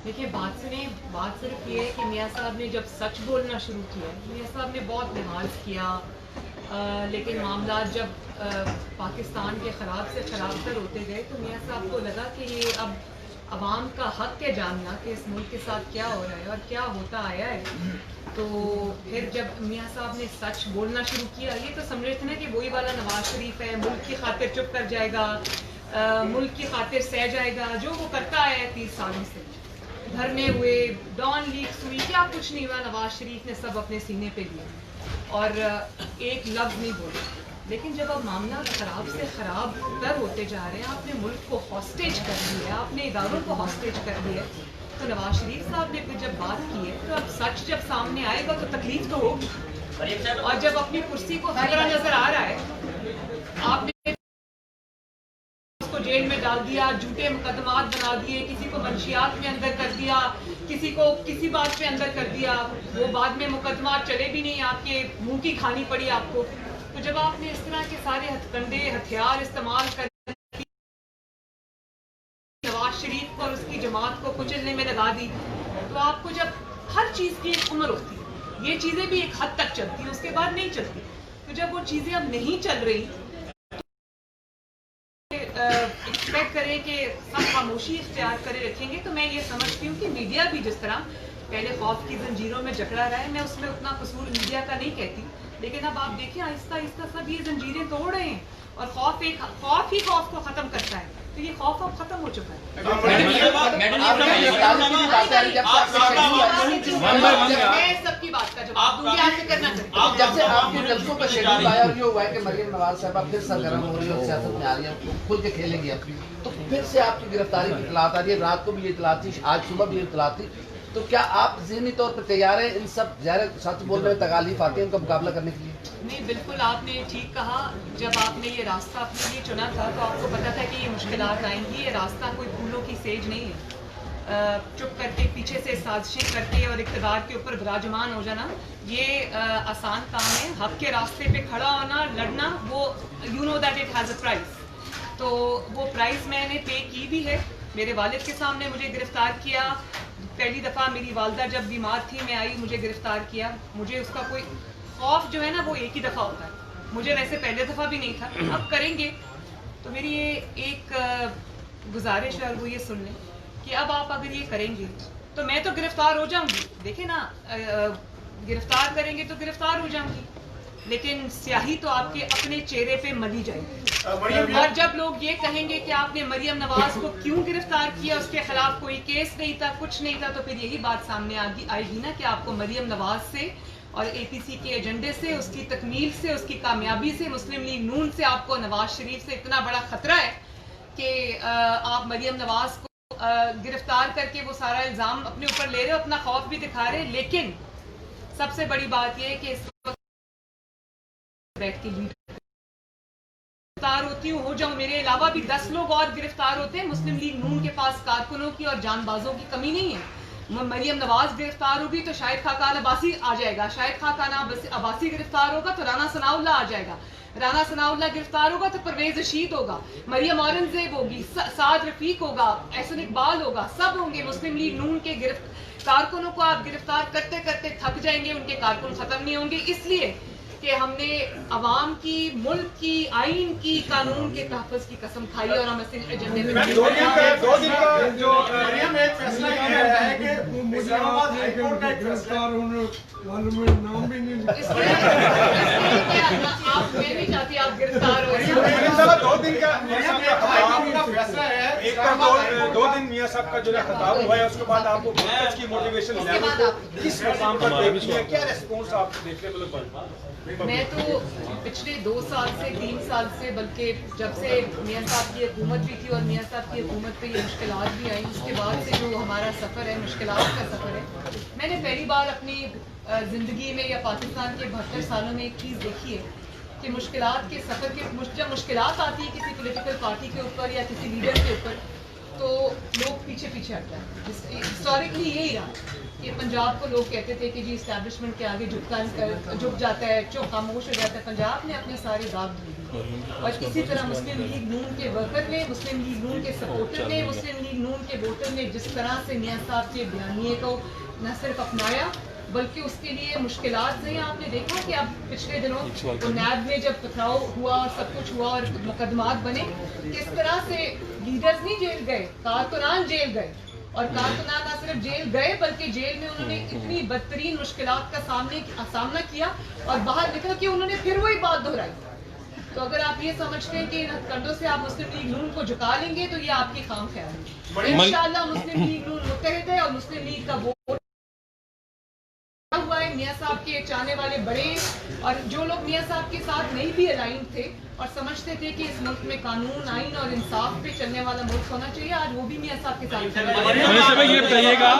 देखिए बात सिर्फ ये है कि मियाँ साहब ने जब सच बोलना शुरू किया, मियाँ साहब ने बहुत लिहाज किया, लेकिन मामला जब पाकिस्तान के ख़राब से ख़राब तर होते गए तो मियाँ साहब को लगा कि ये अब अवाम का हक़ है जानना कि इस मुल्क के साथ क्या हो रहा है और क्या होता आया है। तो फिर जब मियाँ साहब ने सच बोलना शुरू किया, ये तो समझ थे ना कि वही वाला नवाज शरीफ है, मुल्क की खातिर चुप कर जाएगा, मुल्क की खातिर सह जाएगा, जो वो करता आया है 30 सालों से। धरने हुए, डॉन लीक्स हुई, क्या कुछ नहीं हुआ, नवाज शरीफ ने सब अपने सीने पे लिए और एक लफ्ज़ नहीं बोला। लेकिन जब अब मामला ख़राब से ख़राब तर होते जा रहे हैं, आपने मुल्क को हॉस्टेज कर लिया, आपने इदारों को हॉस्टेज कर लिया, तो नवाज शरीफ साहब ने फिर जब बात की है तो अब सच जब सामने आएगा तो तकलीफ तो होगी। और जब अपनी कुर्सी को खतरा नजर आ रहा है, आपने उसको जेल में डाल दिया, झूठे मुकदमात बना दिए, किसी को मंशियात में अंदर कर दिया, किसी को किसी बात पे अंदर कर दिया, वो बाद में मुकदमात चले भी नहीं, आपके मुंह की खानी पड़ी आपको। तो जब आपने इस तरह के सारे हथकंडे हथियार इस्तेमाल कर नवाज शरीफ को और उसकी जमात को कुचलने में लगा दी, तो आपको जब हर चीज़ की एक उम्र होती है, ये चीज़ें भी एक हद तक चलती हैं, उसके बाद नहीं चलती। तो जब वो चीज़ें अब नहीं चल रही, एक्सपेक्ट करें कि सब खामोशी इख्तियार करे रखेंगे, तो मैं ये समझती हूँ कि मीडिया भी जिस तरह पहले खौफ की जंजीरों में जकड़ा रहा है, मैं उसमें उतना कसूर मीडिया का नहीं कहती, लेकिन अब आप देखिए आहिस्ता आहिस्ता सब ये जंजीरें तोड़ रहे हैं और खौफ ही खौफ को ख़त्म करता है। तो ये खौफ अब खत्म हो चुका है। मैं सबकी बात का जवाब दूंगी, आपसे करना चाहती हूँ। जब से आपके जलसों का शेड्यूल आया और ये हुआ है कि मरियम नवाज साहब फिर सरगर्म हो रही है और सियासत में आ रही है, खुल के खेलेंगी अब, तो फिर से आपकी गिरफ्तारी की इतलात आ रही है। रात को भी ये इतलात थी, आज सुबह भी ये इतलात थी, तो क्या आप ज़हनी तौर पर तैयार हैं इन सब ज़ाहिर सच बोलने में तकालीफ आती है उनका मुकाबला करने के लिए? नहीं, बिल्कुल आपने ठीक कहा। जब आपने ये रास्ता अपने लिए चुना था तो आपको पता था कि ये मुश्किलात आएंगी। ये रास्ता कोई फूलों की सेज नहीं है। चुप करके पीछे से साजिशें करके और इक़्तिदार के ऊपर विराजमान हो जाना ये आसान काम है। हक के रास्ते पे खड़ा होना, लड़ना, वो you know that it has a price. तो वो प्राइस मैंने पे की भी है। मेरे वालिद के सामने मुझे गिरफ्तार किया, पहली दफ़ा मेरी वालदा जब बीमार थी, मैं आई, मुझे गिरफ्तार किया। मुझे उसका कोई खौफ जो है ना वो एक ही दफ़ा होता है, मुझे वैसे पहले दफ़ा भी नहीं था। अब करेंगे तो मेरी ये एक गुजारिश है और वो ये सुन लें कि अब आप अगर ये करेंगे तो मैं तो गिरफ्तार हो जाऊंगी। देखिए ना, गिरफ्तार करेंगे तो गिरफ्तार हो जाऊंगी, लेकिन स्याही तो आपके अपने चेहरे पे मली जाएगी। और जब लोग ये कहेंगे कि आपने मरियम नवाज को क्यों गिरफ्तार किया, उसके खिलाफ कोई केस नहीं था, कुछ नहीं था, तो फिर यही बात सामने आएगी ना कि आपको मरियम नवाज से और एपीसी के एजेंडे से, उसकी तकमील से, उसकी कामयाबी से, मुस्लिम लीग नून से, आपको नवाज शरीफ से इतना बड़ा खतरा है कि आप मरियम नवाज को गिरफ्तार करके वो सारा इल्ज़ाम अपने ऊपर ले रहे हो, अपना खौफ भी दिखा रहे हैं। लेकिन सबसे बड़ी बात यह है कि इस वक्त बैठ के गिरफ्तार होती हूँ, हो जाऊं, मेरे अलावा भी 10 लोग और गिरफ्तार होते हैं। मुस्लिम लीग नून के पास कारकुनों की और जानबाजों की कमी नहीं है। मरियम नवाज गिरफ्तार होगी तो शाहिद खाकान अब्बासी आ जाएगा, शाहिद खाकान अब्बासी गिरफ्तार होगा तो राना सनाउल्लाह आ जाएगा, राना सनाउल्लाह गिरफ्तार होगा तो परवेज रशीद होगा, मरियम औरंगजेब होगी, साद रफीक होगा, एहसन इकबाल होगा, सब होंगे। मुस्लिम लीग नून के कारकुनों को आप गिरफ्तार करते करते थक जाएंगे, उनके कारकुन खत्म नहीं होंगे। इसलिए कि हमने अवाम की, मुल्क की, आइन की, कानून के तहफ़्फ़ुज़ की कसम खाई और हम इस एजेंडे में दो दिन का जो मरियम एक फैसला किया है कि इस्लामाबाद हाई कोर्ट का एक गिरफ्तार होने वालों में नाम भी नहीं आप, मैं भी चाहती आप गिरफ्तार हो। 2 दिन का फैसला है, एक का 2 दिन मियां साहब का जो है खिताब हुआ है, उसके बाद आपको की मोटिवेशन किस मकाम पर देखती है, क्या रिस्पॉन्स आप देखने को लगा? मैं तो पिछले 2 साल से 3 साल से, बल्कि जब से मियां साहब की हुकूमत भी थी और मियां साहब की हुकूमत पे ये मुश्किलात भी आई, उसके बाद से जो हमारा सफ़र है, मुश्किलात का सफ़र है, मैंने पहली बार अपनी ज़िंदगी में या पाकिस्तान के 72 सालों में एक चीज़ देखी है कि मुश्किलात के सफ़र के जब मुश्किलात आती है किसी पॉलिटिकल पार्टी के ऊपर या किसी लीडर के ऊपर, तो लोग पीछे पीछे हट जाते हैं। हिस्टोरिकली यही रहा कि पंजाब को लोग कहते थे कि जी इस्टेब्लिशमेंट के आगे झुक जाता है, चुप खामोश हो जाता है। पंजाब ने अपने सारे दाग धो दिए। और इसी तरह मुस्लिम लीग नून के वर्कर ने, मुस्लिम लीग नून के सपोर्टर ने, मुस्लिम लीग नून के वोटर ने जिस तरह से मियां साहब के बयानिए को न सिर्फ अपनाया बल्कि उसके लिए मुश्किलात हैं। आपने देखा कि अब पिछले दिनों तो नैब में जब पथराव हुआ और सब कुछ हुआ और मुकदमात बने, किस तरह से लीडर्स नहीं जेल गए, कारकुनान जेल गए, और कारकुनान ना सिर्फ जेल गए बल्कि जेल में उन्होंने इतनी बदतरीन मुश्किलात का सामना किया और बाहर निकल के उन्होंने फिर वही बात दोहराई। तो अगर आप ये समझते हैं कि इन हथकंडों से आप मुस्लिम लीग नून को झुका लेंगे तो ये आपकी खाम ख्याल है। इंशाअल्लाह मुस्लिम लीग नून मुत्तहिद है और मुस्लिम लीग का वोट हुआ है। मियां साहब के चाहने वाले बड़े और जो लोग मियां साहब के साथ नहीं भी अलाइन थे और समझते थे कि इस मुल्क में कानून, आइन और इंसाफ पे चलने वाला मुल्क होना चाहिए, आज वो भी मियां साहब के साथ ये बताइएगा